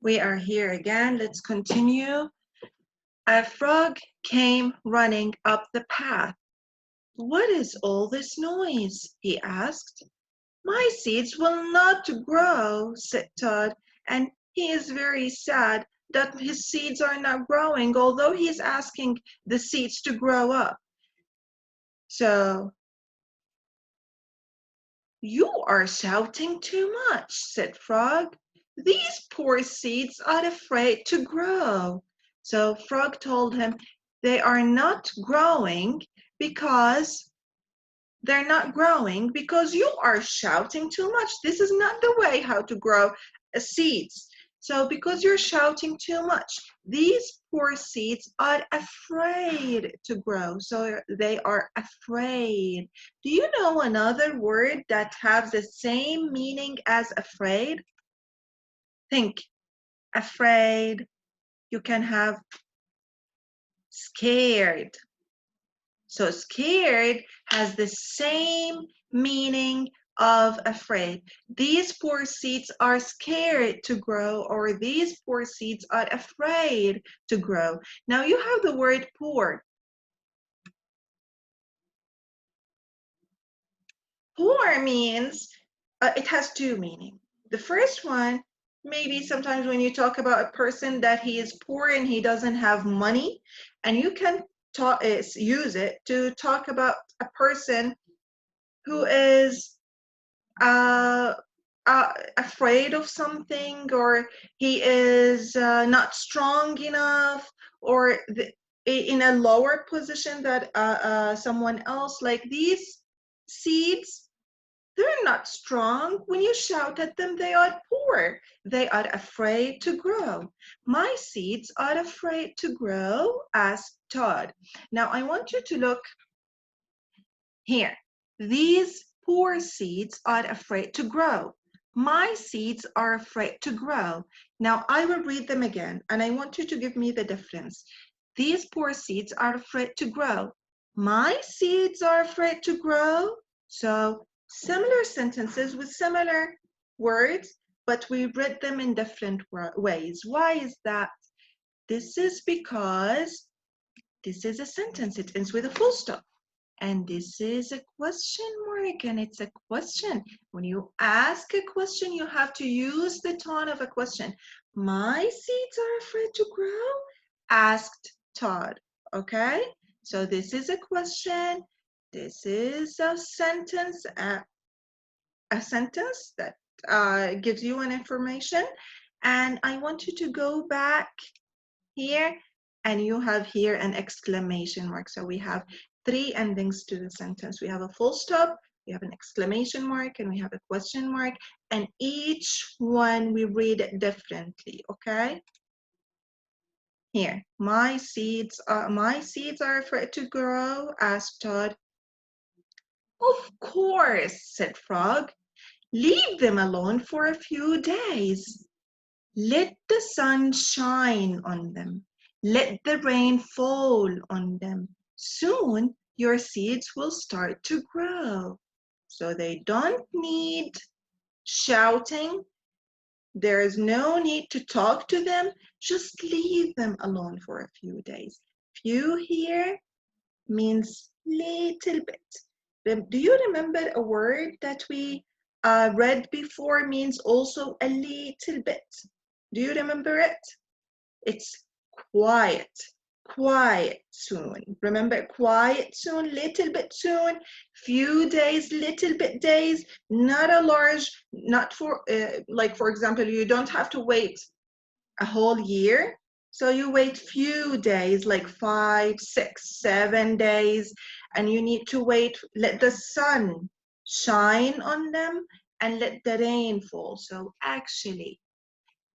We are here again. Let's continue. A frog came running up the path. "What is all this noise?" he asked. "My seeds will not grow," said Todd, and he is very sad that his seeds are not growing, although he is asking the seeds to grow up. So, "You are shouting too much," said Frog. "These poor seeds are afraid to grow." So Frog told him, they are not growing because you are shouting too much. This is not the way how to grow seeds. So because you're shouting too much, these poor seeds are afraid to grow. So they are afraid. Do you know another word that has the same meaning as afraid? Think, afraid. You can have scared. So scared has the same meaning of afraid. These poor seeds are scared to grow, or these poor seeds are afraid to grow. Now you have the word poor. Poor means, it has two meanings. The first one, maybe sometimes when you talk about a person that he is poor and he doesn't have money, and you can use it to talk about a person who is afraid of something, or he is not strong enough, or in a lower position than someone else. Like these seeds, they're not strong. When you shout at them, they are poor. They are afraid to grow. "My seeds are afraid to grow," asked Todd. Now I want you to look here. These poor seeds are afraid to grow. My seeds are afraid to grow. Now I will read them again, and I want you to give me the difference. These poor seeds are afraid to grow. My seeds are afraid to grow. So similar sentences with similar words, but we read them in different ways. Why is that? This is because this is a sentence. It ends with a full stop. And this is a question mark, and it's a question. When you ask a question, you have to use the tone of a question. "My seeds are afraid to grow?" asked Todd. Okay? So this is a question. This is a sentence that gives you an information. And I want you to go back here, and you have here an exclamation mark. So we have three endings to the sentence. We have a full stop, we have an exclamation mark, and we have a question mark, and each one we read it differently. Okay? Here, my seeds are afraid to grow?" asked Todd. "Of course," said Frog. "Leave them alone for a few days. Let the sun shine on them. Let the rain fall on them. Soon your seeds will start to grow." So they don't need shouting. There is no need to talk to them. Just leave them alone for a few days. Few here means little bit. Do you remember a word that we read before means also a little bit? Do you remember it? It's quiet. Quiet soon. Remember, quiet soon, little bit soon, few days, little bit days, not a large, not for, like for example, you don't have to wait a whole year. So you wait few days, like 5, 6, 7 days, and you need to wait, let the sun shine on them and let the rain fall. So actually,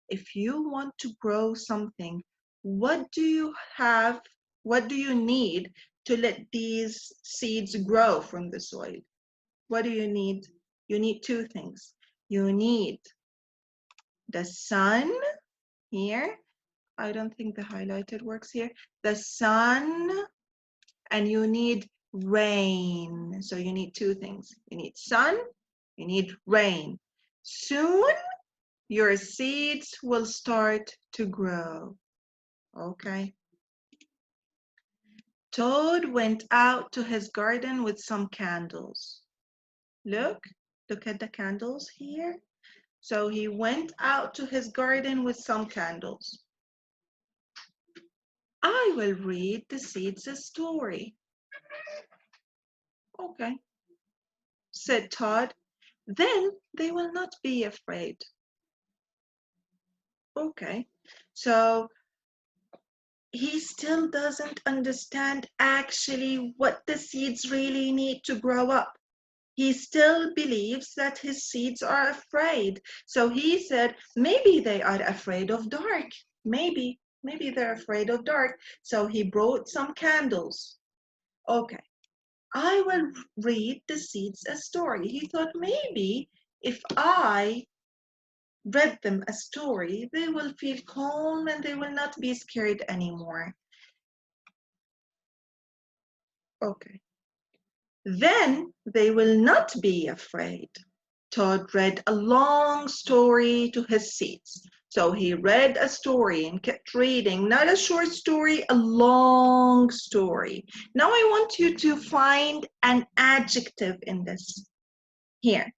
if you want to grow something, what do you need to let these seeds grow from the soil? What do you need? You need two things. You need the sun here. I don't think the highlighted works here. The sun, and you need rain. So you need two things. You need sun, you need rain. Soon your seeds will start to grow. Okay. Toad went out to his garden with some candles. Look at the candles here. So he went out to his garden with some candles. I will read the seeds a story. Okay, said Todd. Then they will not be afraid. Okay, so he still doesn't understand actually what the seeds really need to grow up. He still believes that his seeds are afraid. So he said, maybe they are afraid of dark. Maybe they're afraid of dark. So he brought some candles. Okay, I will read the seeds a story. He thought maybe if I read them a story, they will feel calm and they will not be scared anymore. Okay. Then they will not be afraid. Todd read a long story to his seeds. So he read a story and kept reading, not a short story, a long story. Now I want you to find an adjective in this, here,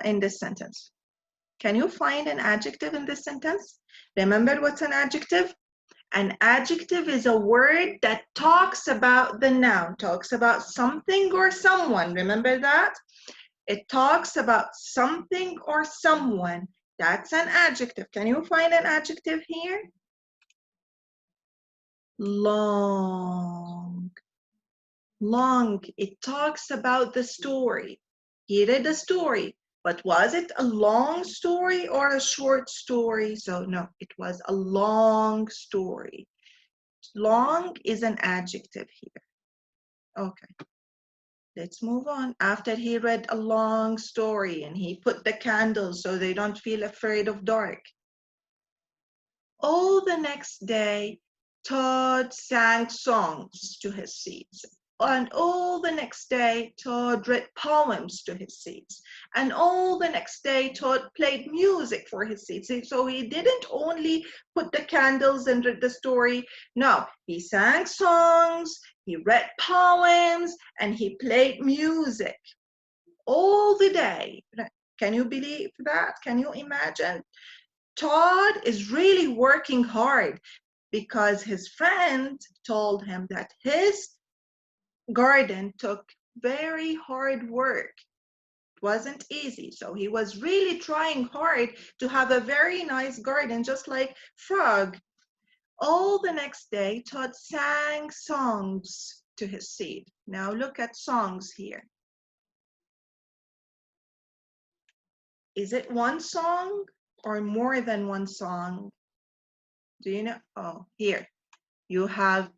in this sentence. Can you find an adjective in this sentence? Remember what's an adjective? An adjective is a word that talks about the noun, talks about something or someone. Remember that? It talks about something or someone. That's an adjective. Can you find an adjective here? Long. Long. It talks about the story. He read a story, but was it a long story or a short story? So no, it was a long story. Long is an adjective here. Okay. Let's move on. After he read a long story and he put the candles so they don't feel afraid of dark. All the next day, Todd sang songs to his seeds. And all the next day, Todd read poems to his seeds. And all the next day, Todd played music for his seeds. So he didn't only put the candles and read the story. No, he sang songs, he read poems, and he played music all the day. Can you believe that? Can you imagine? Todd is really working hard because his friend told him that his garden took very hard work. It wasn't easy. So he was really trying hard to have a very nice garden, just like Frog. All the next day, Todd sang songs to his seed. Now look at songs here. Is it one song or more than one song? Do you know? Oh, here. You have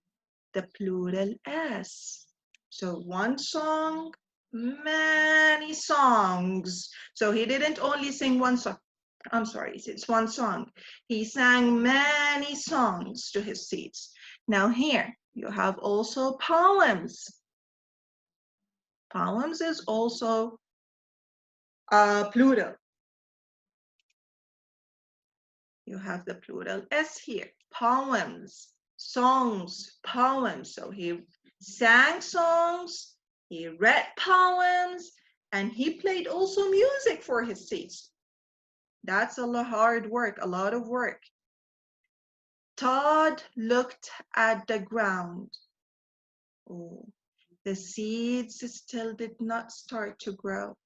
the plural S. So one song, many songs. So he didn't only sing one song. I'm sorry, it's one song. He sang many songs to his seeds. Now here, you have also poems. Poems is also plural. You have the plural S here. Poems, songs, poems. So he sang songs, he read poems, and he played also music for his seeds. That's a lot of hard work, a lot of work. Todd looked at the ground. Oh, the seeds still did not start to grow.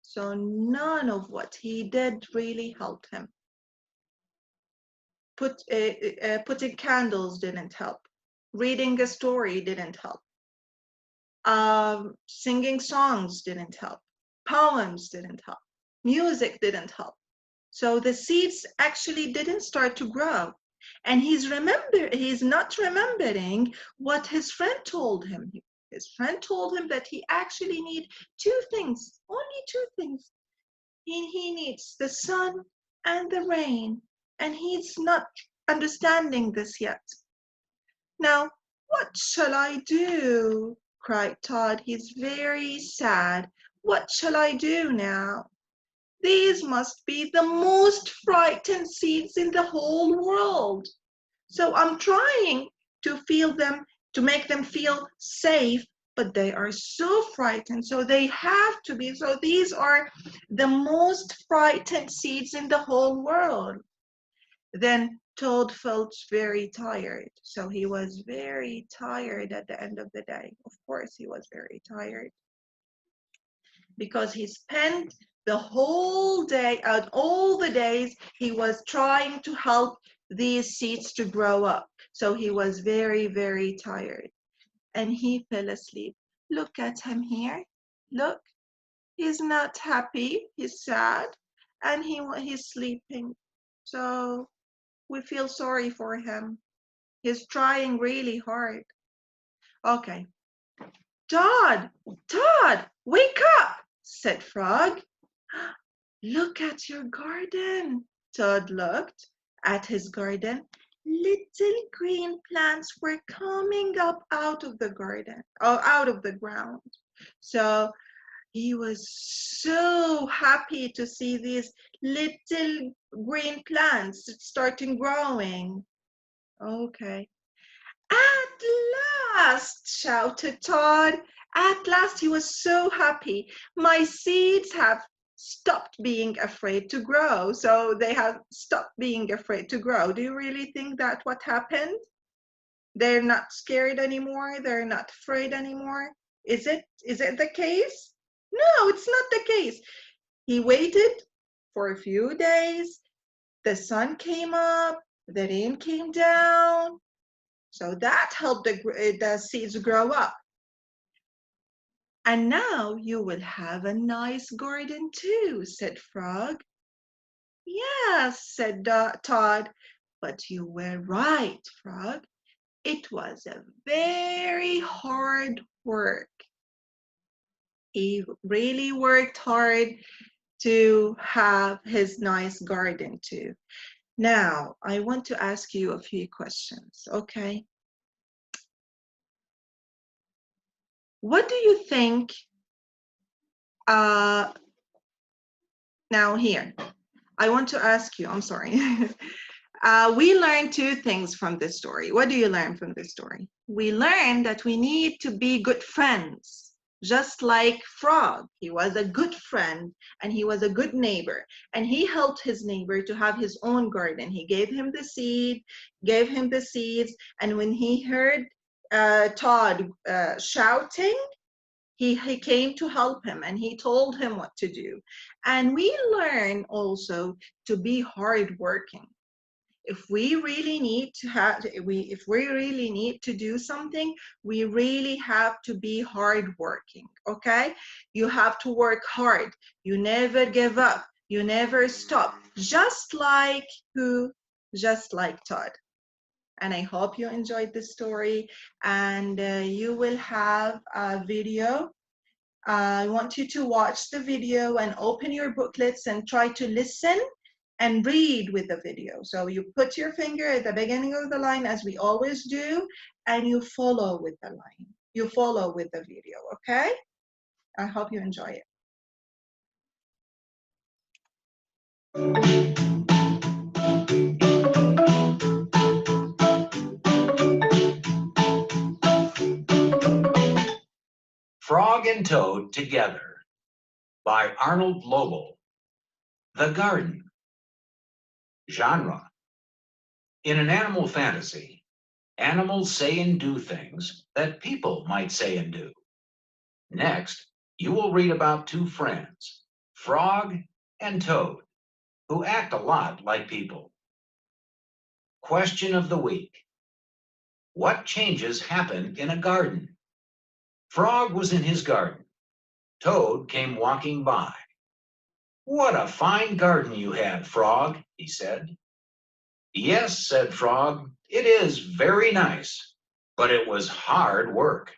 So none of what he did really helped him. Putting candles didn't help. Reading a story didn't help. Singing songs didn't help. Poems didn't help. Music didn't help. So the seeds actually didn't start to grow. And he's not remembering what his friend told him. His friend told him that he actually needs two things, only two things. He needs the sun and the rain, and he's not understanding this yet. Now, what shall I do? Cried Todd. He's very sad. What shall I do now? these must be the most frightened seeds in the whole world. So I'm trying to make them feel safe, but they are so frightened. So they have to be. So these are the most frightened seeds in the whole world. Then Toad felt very tired. So he was very tired at the end of the day. Of course, he was very tired because he spent the whole day, out all the days, he was trying to help these seeds to grow up. So he was very, very tired and he fell asleep. Look at him here. Look, he's not happy. He's sad and he's sleeping. So we feel sorry for him. He's trying really hard. Okay. Todd, wake up, said Frog. Look at your garden. Todd looked at his garden. Little green plants were coming up out of the garden, or out of the ground. So he was so happy to see these little green plants starting growing. Okay. At last, shouted Todd. At last, he was so happy. My seeds have stopped being afraid to grow. So they have stopped being afraid to grow. Do you really think that's what happened? They're not scared anymore. They're not afraid anymore. Is it the case? No, it's not the case. He waited for a few days. The sun came up. The rain came down. So that helped the seeds grow up. And now you will have a nice garden too, said Frog. Yes, said Todd, but you were right, Frog. It was a very hard work. He really worked hard to have his nice garden too. Now, I want to ask you a few questions, okay? What do you think? Now here, I want to ask you, I'm sorry. We learned two things from this story. What do you learn from this story? We learned that we need to be good friends, just like Frog. He was a good friend and he was a good neighbor, and he helped his neighbor to have his own garden. He gave him the seeds, and when he heard Todd shouting, he came to help him and he told him what to do. And we learn also to be hardworking. If we really need to do something, we really have to be hardworking, okay? You have to work hard. You never give up. You never stop. Just like who? Just like Todd. And I hope you enjoyed this story, and you will have a video. I want you to watch the video and open your booklets and try to listen and read with the video. So you put your finger at the beginning of the line, as we always do, and you follow with the line. You follow with the video, okay? I hope you enjoy it. Frog and Toad Together by Arnold Lobel. The Garden. Genre. In an animal fantasy, animals say and do things that people might say and do. Next, you will read about two friends, Frog and Toad, who act a lot like people. Question of the week. What changes happen in a garden? Frog was in his garden. Toad came walking by. What a fine garden you have, Frog, he said. Yes, said Frog, it is very nice, but it was hard work.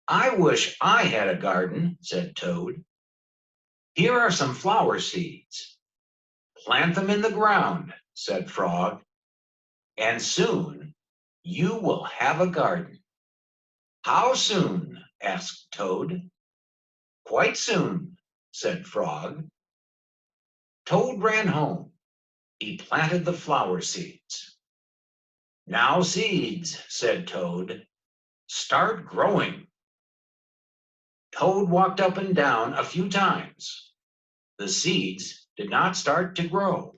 I wish I had a garden, said Toad. Here are some flower seeds. Plant them in the ground, said Frog, and soon you will have a garden. How soon? Asked Toad. Quite soon, said Frog. Toad ran home. He planted the flower seeds. Now, seeds, said Toad, start growing. Toad walked up and down a few times. The seeds did not start to grow.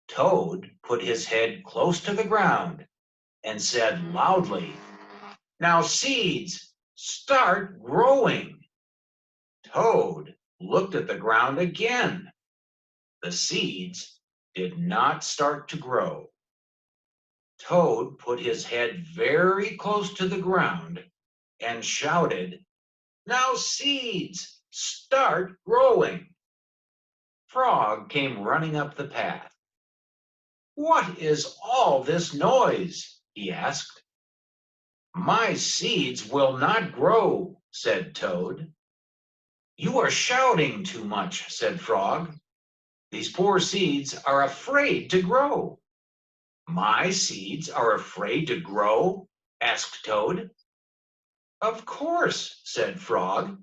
Toad put his head close to the ground and said loudly, now, seeds, start growing. Toad looked at the ground again. The seeds did not start to grow. Toad put his head very close to the ground and shouted, now, seeds, start growing. Frog came running up the path. What is all this noise? He asked. My seeds will not grow, said Toad. You are shouting too much, said Frog. These poor seeds are afraid to grow. My seeds are afraid to grow? Asked Toad. Of course, said Frog.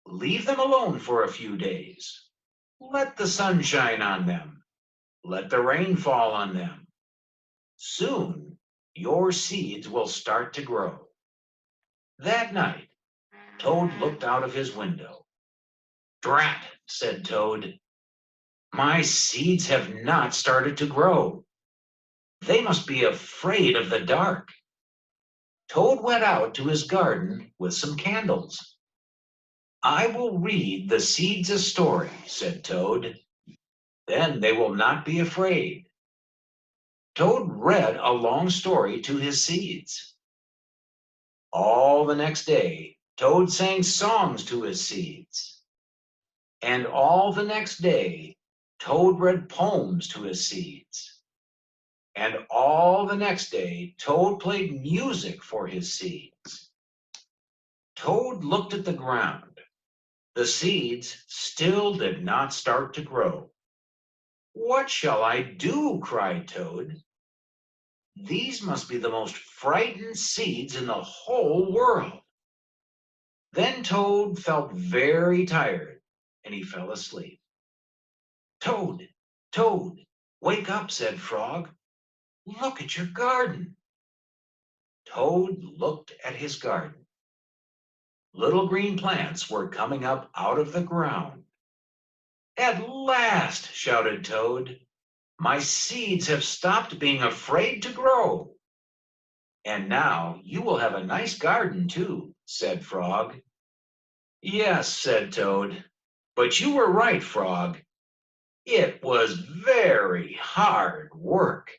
Leave them alone for a few days. Let the sun shine on them. Let the rain fall on them. Soon your seeds will start to grow. That night, Toad looked out of his window. Drat, said Toad. My seeds have not started to grow. They must be afraid of the dark. Toad went out to his garden with some candles. I will read the seeds a story, said Toad. Then they will not be afraid. Toad read a long story to his seeds. All the next day, Toad sang songs to his seeds. And all the next day, Toad read poems to his seeds. And all the next day, Toad played music for his seeds. Toad looked at the ground. The seeds still did not start to grow. What shall I do? Cried Toad. These must be the most frightened seeds in the whole world. Then Toad felt very tired, and he fell asleep. Toad, Toad, wake up, said Frog. Look at your garden. Toad looked at his garden. Little green plants were coming up out of the ground. At last, shouted Toad, my seeds have stopped being afraid to grow. And now you will have a nice garden too, said Frog. Yes, said Toad, but you were right, Frog. It was very hard work.